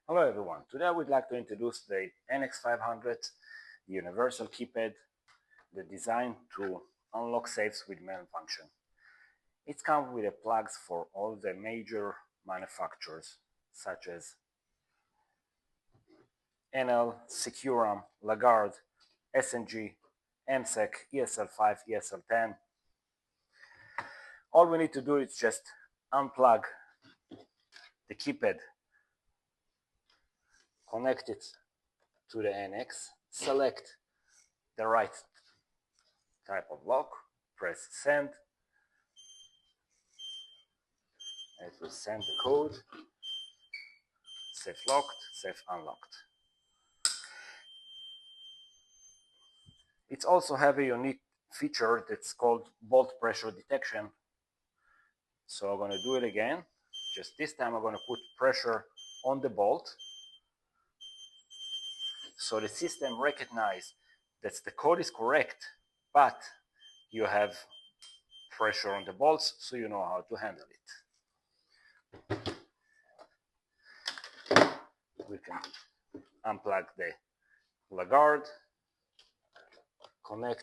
Hello everyone, today I would like to introduce the NX500 Universal Keypad, the design to unlock safes with malfunction. It comes with the plugs for all the major manufacturers such as NL, Securum, Lagarde, SNG, MSEC, ESL5, ESL10. All we need to do is just unplug the keypad, connect it to the NX, select the right type of lock, press send, it will send the code, safe locked, safe unlocked. It also have a unique feature that's called bolt pressure detection. So I'm going to do it again. Just this time I'm going to put pressure on the bolt. So the system recognizes that the code is correct, but you have pressure on the bolts, so you know how to handle it. We can unplug the Lagarde, connect